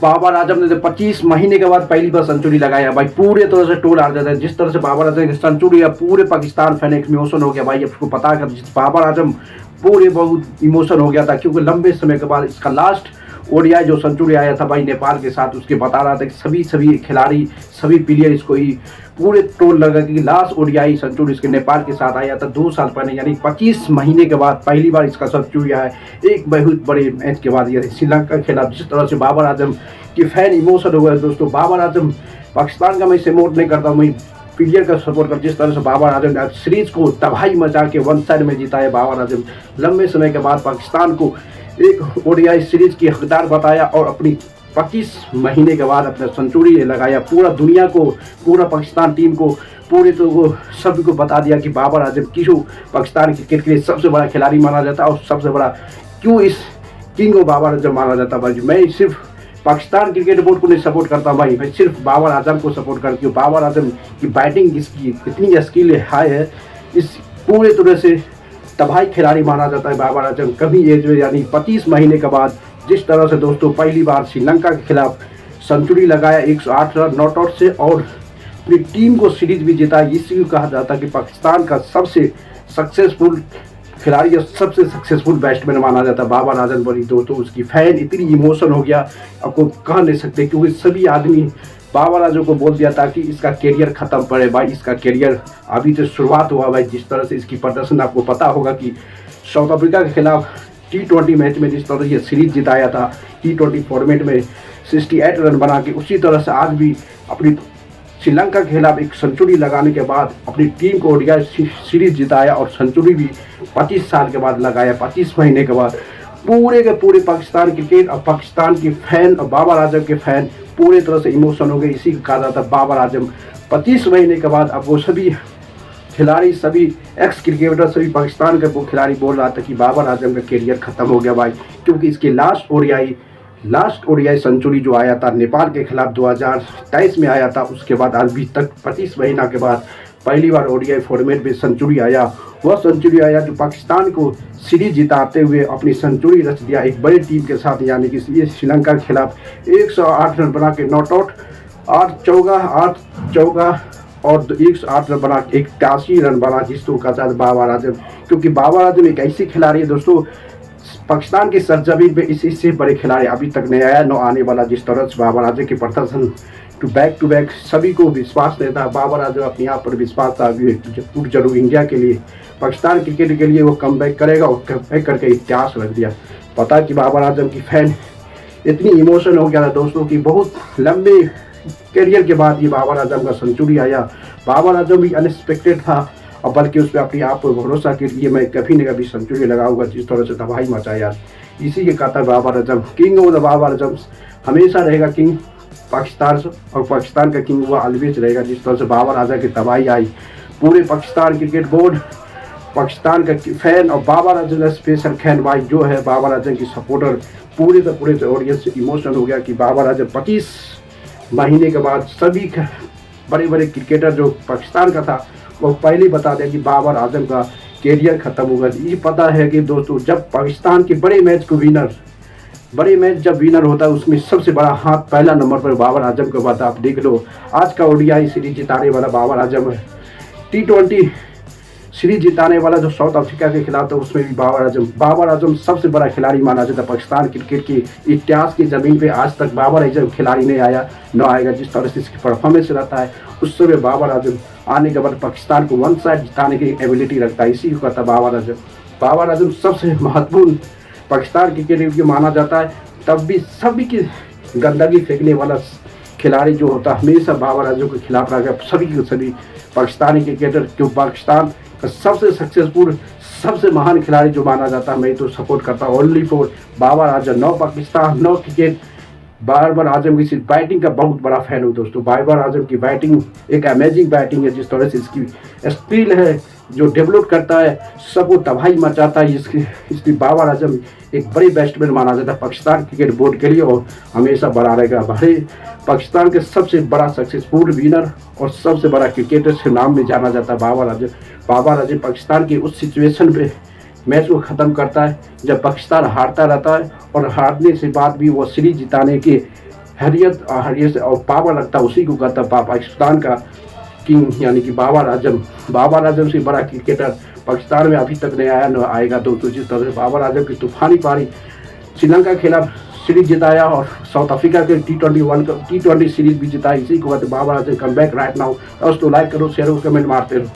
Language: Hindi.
बाबर आजम ने 25 महीने के बाद पहली बार सेंचुरी लगाया भाई, पूरे तरह से टोल हार जाता है। जिस तरह से बाबर आजम की सेंचुरी है, पूरे पाकिस्तान फैन एक इमोशन हो गया भाई। आपको पता है बाबर आजम पूरे बहुत इमोशन हो गया था, क्योंकि लंबे समय के बाद इसका लास्ट ओडीआई जो सेंचुरी आया था भाई नेपाल के साथ, उसके बता रहा था कि सभी खिलाड़ी, सभी प्लेयर इसको ही पूरे टोल लगा कि लास्ट ओडीआई सेंचुरी इसके नेपाल के साथ आया था 2 साल पहले, यानी 25 महीने के बाद पहली बार इसका सेंचुरी आया एक बहुत बड़े मैच के बाद। ये श्रीलंका के खिलाफ जिस तरह से बाबर आजम की फैन इमोशन हो गए दोस्तों। बाबर आजम पाकिस्तान का मैं सपोर्ट नहीं करता, मैं प्लेयर का सपोर्ट कर। जिस तरह से बाबर आजम ने सीरीज को तबाही मचा के 1 साइड में जीता है बाबर आजम, लंबे समय के बाद पाकिस्तान को एक ओडीआई सीरीज की हकदार बताया और अपनी 25 महीने के बाद अपना सेंचुरी लगाया। पूरा दुनिया को, पूरा पाकिस्तान टीम को, पूरे तो सभी को बता दिया कि बाबर आजम क्यों पाकिस्तान क्रिकेट के लिए सबसे बड़ा खिलाड़ी माना जाता है और सबसे बड़ा क्यों इस किंग ऑफ बाबर आजम माना जाता है भाई। मैं सिर्फ पाकिस्तान क्रिकेट बोर्ड को नहीं सपोर्ट करता भाई, मैं सिर्फ बाबर आजम को सपोर्ट करती हूँ। बाबर आजम की बैटिंग इसकी इतनी स्किल हाई है, इस पूरे तरह से तबाही खिलाड़ी माना जाता है बाबर आजम कभी एज में, यानी 25 महीने के बाद जिस तरह से दोस्तों पहली बार श्रीलंका के खिलाफ सेंचुरी लगाया 108 रन नॉट आउट से और अपनी टीम को सीरीज भी जीता। इसी कहा जाता है कि पाकिस्तान का सबसे सक्सेसफुल खिलाड़ी और सबसे सक्सेसफुल बैट्समैन माना जाता है बाबर आजम बड़ी दोस्तों। उसकी फैन इतनी इमोशन हो गया, आपको कह नहीं सकते, क्योंकि सभी आदमी बाबर आजम को बोल दिया था कि इसका करियर खत्म पड़े भाई, इसका करियर अभी तो शुरुआत हुआ भाई। जिस तरह से इसकी प्रदर्शन आपको पता होगा कि साउथ अफ्रीका के खिलाफ T20 मैच में जिस तरह से सीरीज जिताया था, T20 फॉर्मेट में 68 रन बना के, उसी तरह से आज भी अपनी श्रीलंका के खिलाफ एक सेंचुरी लगाने के बाद अपनी टीम को ओडीआई सीरीज जिताया और सेंचुरी भी 25 साल के बाद लगाया, 25 महीने के बाद। पूरे के पूरे पाकिस्तान क्रिकेट और पाकिस्तान की फैन और बाबर आजम के फैन पूरे तरह से इमोशन हो गए। इसी को कहा जाता है बाबर आजम 25 महीने के बाद। अब वो सभी खिलाड़ी, सभी एक्स क्रिकेटर, सभी पाकिस्तान के वो खिलाड़ी बोल रहा था कि बाबर आजम का करियर खत्म हो गया भाई, क्योंकि इसके लास्ट ओडीआई सेंचुरी जो आया था नेपाल के खिलाफ 2023 में आया था, उसके बाद अभी तक 25 महीना के बाद पहली बार ओडीआई फॉर्मेट में सेंचुरी आया। वह सेंचुरी आया जो पाकिस्तान को सीरीज जिताते हुए अपनी सेंचुरी रच दिया एक बड़ी टीम के साथ, यानी कि श्रीलंका के खिलाफ 108 रन बना के नॉट आउट, 8 चौका और 108 रन बना के 81 रन बना, जिसको कहा बाबर आजम। क्योंकि बाबर आजम एक ऐसी खिलाड़ी है दोस्तों, पाकिस्तान की सरजमीन पे इससे बड़े खिलाड़ी अभी तक नहीं आया, न आने वाला। जिस तरह से बाबर आजम के प्रदर्शन टू बैक सभी को विश्वास देता है। बाबर आजम अपने आप पर विश्वास था जरूर इंडिया के लिए, पाकिस्तान क्रिकेट के लिए वो कम बैक करेगा और कम बैक करके इतिहास रख दिया। पता कि बाबर आजम की फैन इतनी इमोशन हो गया था दोस्तों कि बहुत लंबे करियर के बाद ये बाबर आजम का सेंचुरी आया। बाबर आजम भी अनएक्सपेक्टेड था और बल्कि उस पर अपने आप पर भरोसा के लिए मैं कभी न कभी सेंचुरी लगाऊंगा, जिस तरह से तबाही मचाया। इसी के कहता है Babar Azam king of the Babar Azam हमेशा रहेगा किंग पाकिस्तान से, और पाकिस्तान का किंग हुआ ऑलवेज रहेगा। जिस तरह से बाबर आजम की तबाही आई, पूरे पाकिस्तान क्रिकेट बोर्ड, पाकिस्तान का फैन और बाबर आजम का स्पेशल फैन भाई जो है बाबर आजम की सपोर्टर, पूरे ऑडियंस इमोशनल हो गया कि बाबर आजम 25 महीने के बाद सभी बड़े बड़े क्रिकेटर जो पाकिस्तान का था वो पहले बता दिया कि बाबर आजम का करियर खत्म होगा। ये पता है कि दोस्तों जब पाकिस्तान के बड़े मैच जब विनर होता है उसमें सबसे बड़ा हाथ पहला नंबर पर बाबर आजम के बाद। आप देख लो आज का ओडीआई सीरीज जिताने वाला बाबर आजम है, T20 सीरीज जिताने वाला जो साउथ अफ्रीका के खिलाफ था उसमें भी बाबर आजम सबसे बड़ा खिलाड़ी माना जाता है। पाकिस्तान क्रिकेट की इतिहास की ज़मीन पे आज तक बाबर आजम खिलाड़ी नहीं आया, न आएगा। जिस तरह से इसकी परफॉर्मेंस रहता है उस समय बाबर आजम आने के बाद पाकिस्तान को 1 साइड जिताने की एबिलिटी रखता है। इसी को कहता है बाबर आजम सबसे महत्वपूर्ण पाकिस्तान क्रिकेट के माना जाता है। तब भी सभी की गंदगी फेंकने वाला खिलाड़ी जो होता है हमेशा बाबर आजम के खिलाफ रहा। सभी पाकिस्तानी क्रिकेटर क्यों पाकिस्तान का सबसे सक्सेसफुल, सबसे महान खिलाड़ी जो माना जाता है, मैं तो सपोर्ट करता हूँ only for Babar Azam. No Pakistan, no cricket. Babar Azam की सिर्फ बैटिंग का बहुत बड़ा फैन हूँ दोस्तों। बाबर आजम की बैटिंग एक अमेजिंग बैटिंग है, जिस तरह से इसकी स्किल है जो डेवलप करता है, सबको तबाही मचाता है। इसकी बाबर आजम एक बड़े बैट्समैन माना जाता है पाकिस्तान क्रिकेट बोर्ड के लिए और हमेशा बड़ा रहेगा। भले पाकिस्तान के सबसे बड़ा सक्सेसफुल विनर और सबसे बड़ा क्रिकेटर के नाम में जाना जाता है बाबर आजम पाकिस्तान की उस सिचुएशन पे मैच को ख़त्म करता है जब पाकिस्तान हारता रहता है और हारने से बाद भी वो सीरीज जिताने की हैरियत और पावर लगता है उसी को कहता है पाकिस्तान का किंग, यानी कि बाबर आजम। बाबर आजम से बड़ा क्रिकेटर पाकिस्तान में अभी तक नहीं आया, न आएगा। तो जिस तरह से बाबर आजम की तूफानी पारी श्रीलंका के खिलाफ सीरीज जिताया और साउथ अफ्रीका के T20 सीरीज भी जिताई, इसी को कहते Babar Azam come back right now. तो लाइक करो, शेयर करो, कमेंट मारते रहो।